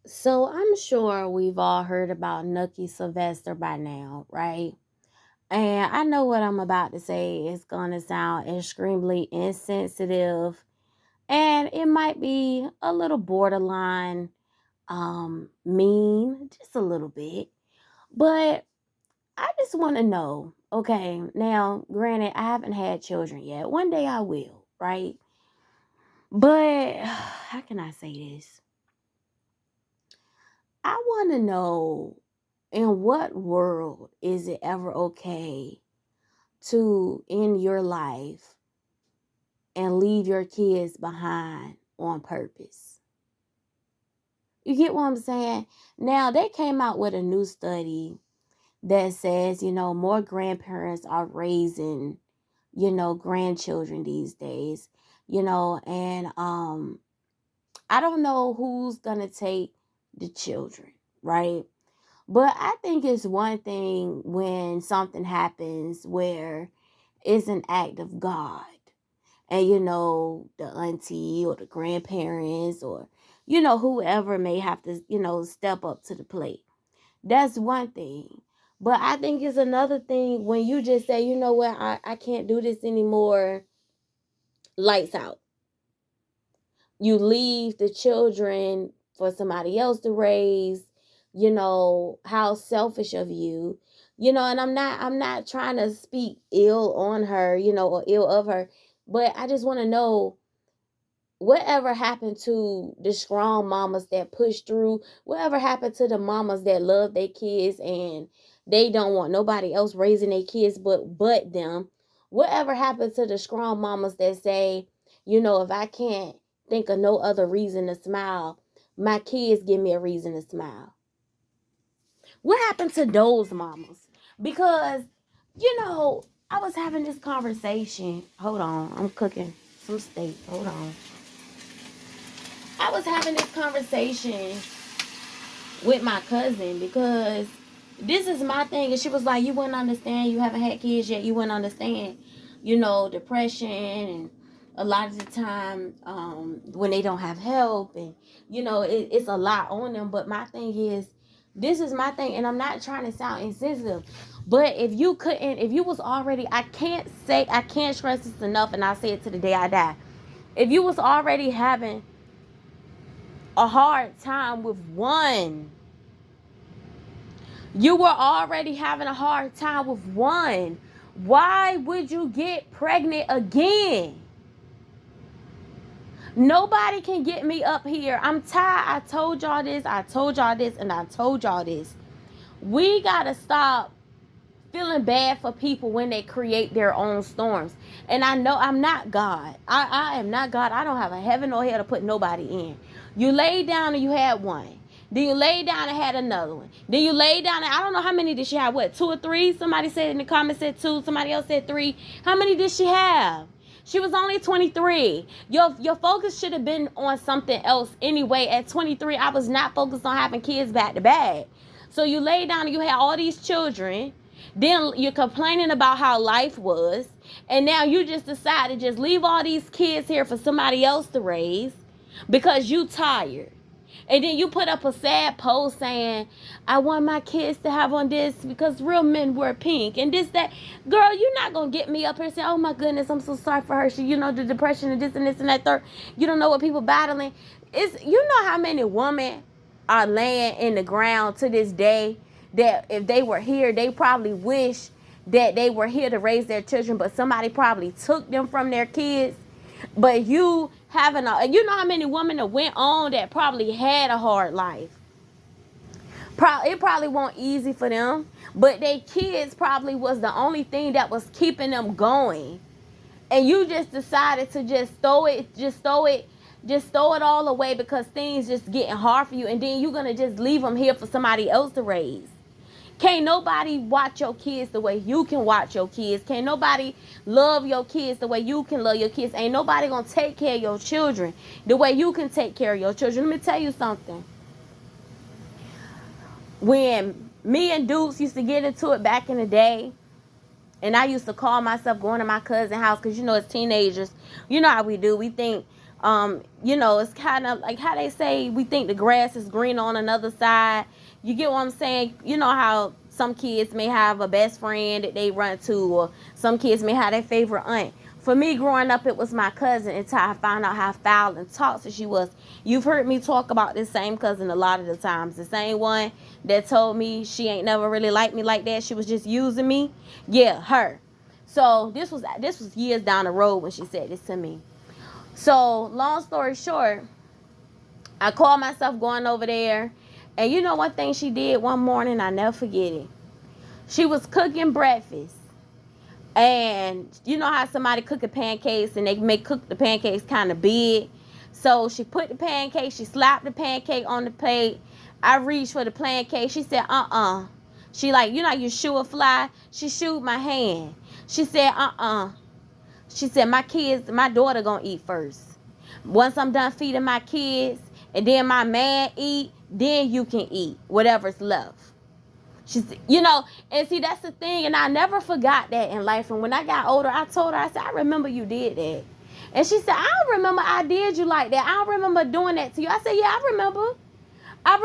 So I'm sure we've all heard about Nuckie Sylvester by now, right? And I know what I'm about to say is going to sound extremely insensitive and it might be a little borderline mean, just a little bit. But I just want to know, okay, now granted I haven't had children yet. One day I will, right? But how can I say this? I want to know, in what world is it ever okay to end your life and leave your kids behind on purpose? You get what I'm saying? Now, they came out with a new study that says, more grandparents are raising, grandchildren these days, and I don't know who's going to take the children, right? But I think it's one thing when something happens where it's an act of God. And the auntie or the grandparents or whoever may have to, step up to the plate. That's one thing. But I think it's another thing when you just say, you know what, I can't do this anymore. Lights out. You leave the children for somebody else to raise. How selfish of you. And I'm not trying to speak ill on her, or ill of her, but I just want to know, whatever happened to the strong mamas that push through? Whatever happened to the mamas that love their kids and they don't want nobody else raising their kids but them? Whatever happened to the strong mamas that say, if I can't think of no other reason to smile, my kids give me a reason to smile? What happened to those mamas? Because, I was having this conversation. Hold on, I'm cooking some steak. Hold on. I was having this conversation with my cousin because this is my thing. And she was like, you wouldn't understand. You haven't had kids yet. You wouldn't understand, depression and a lot of the time when they don't have help and, it's a lot on them. But my thing is, this is my thing. And I'm not trying to sound insensitive. But if you was already, I can't stress this enough. And I'll say it to the day I die. If you was already having a hard time with one. You were already having a hard time with one. Why would you get pregnant again? Nobody can get me up here. I'm tired. I told y'all this, and I told y'all this. We gotta stop feeling bad for people when they create their own storms. And I know I'm not God. I am not God. I don't have a heaven or hell to put nobody in. You laid down and you had one. Then you laid down and had another one. Then you laid down and I don't know how many did she have. What, 2 or 3? Somebody said in the comments said 2. Somebody else said 3. How many did she have? She was only 23. Your focus should have been on something else anyway. At 23, I was not focused on having kids back to back. So you laid down and you had all these children. Then you're complaining about how life was. And now you just decide to just leave all these kids here for somebody else to raise because you tired. And then you put up a sad post saying, I want my kids to have on this because real men wear pink and this, that. Girl, you're not going to get me up here saying, oh my goodness, I'm so sorry for her. She, the depression and this and that third. You don't know what people battling. You know how many women are laying in the ground to this day that if they were here, they probably wish that they were here to raise their children, but somebody probably took them from their kids. But you know how many women that went on that probably had a hard life. It probably wasn't easy for them, but their kids probably was the only thing that was keeping them going. And you just decided to just throw it all away because things just getting hard for you, and then you're gonna just leave them here for somebody else to raise. Can't nobody watch your kids the way you can watch your kids. Can't nobody love your kids the way you can love your kids. Ain't nobody gonna take care of your children the way you can take care of your children. Let me tell you something. When me and Dukes used to get into it back in the day, and I used to call myself going to my cousin's house because, as teenagers, you know how we do. We think It's kind of like how they say we think the grass is green on another side. You get what I'm saying? You know how some kids may have a best friend that they run to, or some kids may have their favorite aunt. For me, growing up, it was my cousin until I found out how foul and toxic she was. You've heard me talk about this same cousin a lot of the times. The same one that told me she ain't never really liked me like that. She was just using me. Yeah, her. So this was years down the road when she said this to me. So long story short, I called myself going over there. And you know one thing she did one morning, I never forget it. She was cooking breakfast. And you know how somebody cooking pancakes and they may cook the pancakes kind of big. So she put the pancake, she slapped the pancake on the plate. I reached for the pancake. She said, She like, you know you shoo a fly? She shooed my hand. She said, She said, my daughter gonna eat first. Once I'm done feeding my kids and then my man eat, then you can eat whatever's left. She said, and see, that's the thing. And I never forgot that in life. And when I got older, I told her, I said, I remember you did that. And she said, I don't remember I did you like that. I don't remember doing that to you. I said, yeah, I remember. I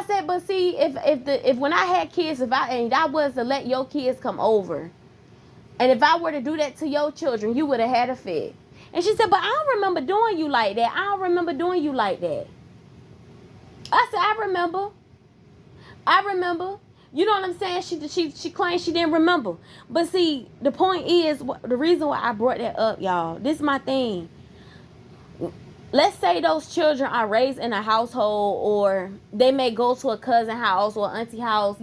said, but see, if when I had kids, if I was to let your kids come over, and if I were to do that to your children, you would have had a fit. And she said, but I don't remember doing you like that. I don't remember doing you like that. I said, I remember. You know what I'm saying? She claimed she didn't remember. But see, the point is, the reason why I brought that up, y'all, this is my thing. Let's say those children are raised in a household, or they may go to a cousin house or auntie house.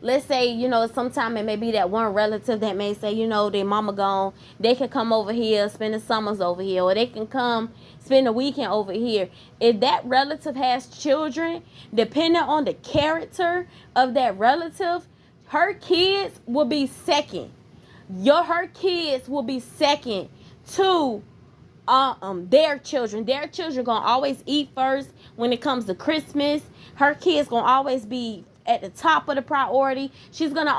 Let's say, sometime it may be that one relative that may say, their mama gone. They can come over here, spend the summers over here, or they can come spend the weekend over here. If that relative has children, depending on the character of that relative, her kids will be second. Her kids will be second to their children. Their children gonna always eat first when it comes to Christmas. Her kids gonna always be at the top of the priority. She's gonna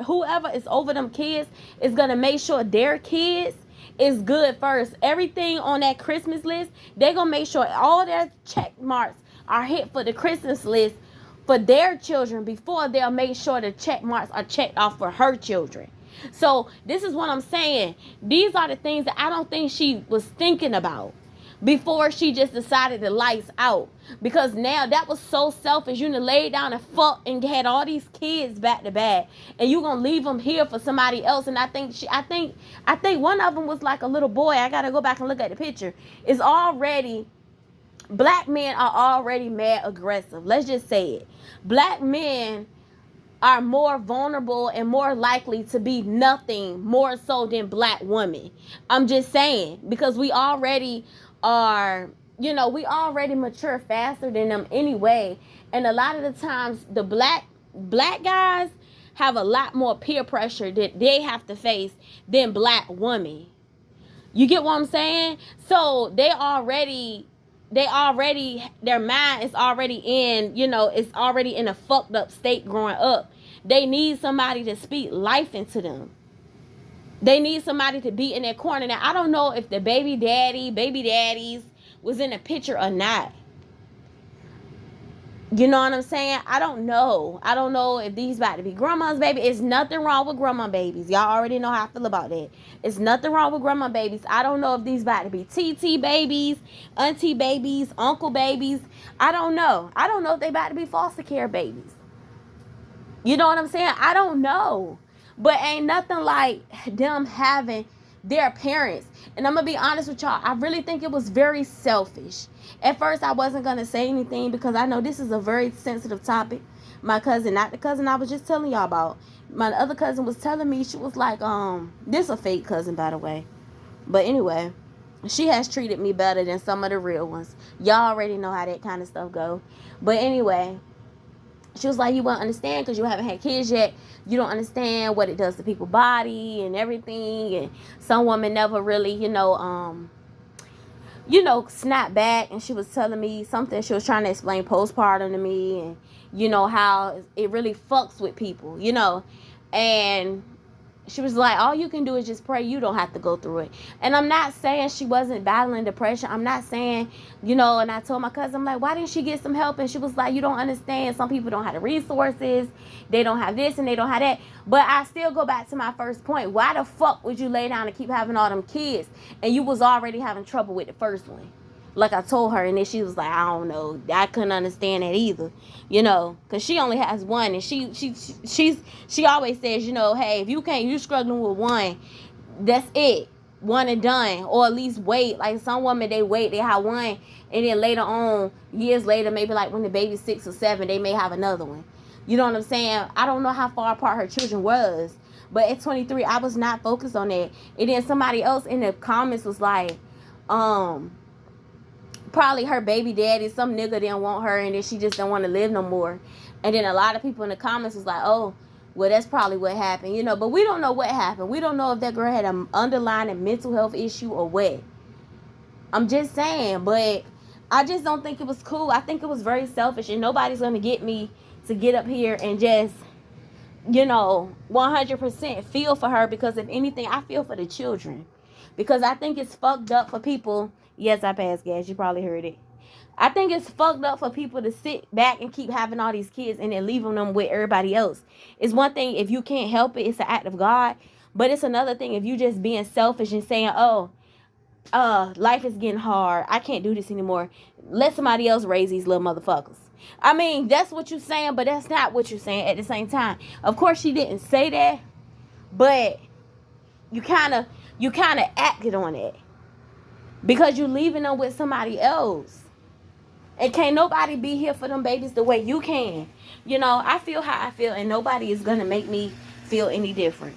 whoever is over them kids is gonna make sure their kids is good first. Everything on that Christmas list, they're gonna make sure all their check marks are hit for the Christmas list for their children before they'll make sure the check marks are checked off for her children. So this is what I'm saying. These are the things that I don't think she was thinking about before she just decided the lights out. Because now that was so selfish. You done laid down and fuck and had all these kids back to back, and you gonna leave them here for somebody else. And I think one of them was like a little boy. I gotta go back and look at the picture. Black men are already mad aggressive. Let's just say it. Black men are more vulnerable and more likely to be nothing more so than black women. I'm just saying, because we already are, we already mature faster than them anyway. And a lot of the times the black guys have a lot more peer pressure that they have to face than black women. You get what I'm saying? So their mind is already it's already in a fucked up state growing up. They need somebody to speak life into them. They need somebody to be in their corner. Now, I don't know if the baby daddies was in the picture or not. You know what I'm saying? I don't know. I don't know if these about to be grandma's baby. It's nothing wrong with grandma babies. Y'all already know how I feel about that. It's nothing wrong with grandma babies. I don't know if these about to be TT babies, auntie babies, uncle babies. I don't know. I don't know if they about to be foster care babies. You know what I'm saying? I don't know. But ain't nothing like them having their parents. And I'm going to be honest with y'all. I really think it was very selfish. At first, I wasn't going to say anything because I know this is a very sensitive topic. My cousin, not the cousin I was just telling y'all about. My other cousin was telling me, she was like, this is a fake cousin, by the way. But anyway, she has treated me better than some of the real ones. Y'all already know how that kind of stuff go. But anyway, she was like, you won't understand because you haven't had kids yet. You don't understand what it does to people's body and everything. And some women never really, snap back. And she was telling me something. She was trying to explain postpartum to me. And, how it really fucks with people, And she was like, all you can do is just pray. You don't have to go through it. And I'm not saying she wasn't battling depression. I'm not saying, and I told my cousin, I'm like, why didn't she get some help? And she was like, you don't understand. Some people don't have the resources. They don't have this and they don't have that. But I still go back to my first point. Why the fuck would you lay down and keep having all them kids? And you was already having trouble with the first one. Like I told her, and then she was like, I don't know. I couldn't understand that either, because she only has one, and she always says, hey, if you struggling with one, that's it, one and done, or at least wait. Like some women, they have one, and then later on, years later, maybe like when the baby's 6 or 7, they may have another one. You know what I'm saying? I don't know how far apart her children was, but at 23, I was not focused on that. And then somebody else in the comments was like, probably her baby daddy, some nigga didn't want her, and then she just don't want to live no more. And then a lot of people in the comments was like, oh, well, that's probably what happened, but we don't know what happened. We don't know if that girl had an underlying mental health issue or what. I'm just saying, but I just don't think it was cool. I think it was very selfish, and nobody's going to get me to get up here and just 100% feel for her, because if anything, I feel for the children, because I think it's fucked up for people. Yes, I passed gas. You probably heard it. I think it's fucked up for people to sit back and keep having all these kids and then leaving them with everybody else. It's one thing if you can't help it, it's an act of God. But it's another thing if you just being selfish and saying, oh, life is getting hard. I can't do this anymore. Let somebody else raise these little motherfuckers. I mean, that's what you're saying, but that's not what you're saying at the same time. Of course, she didn't say that, but you kind of acted on it, because you're leaving them with somebody else. And can't nobody be here for them babies the way you can. I feel how I feel, and nobody is going to make me feel any different.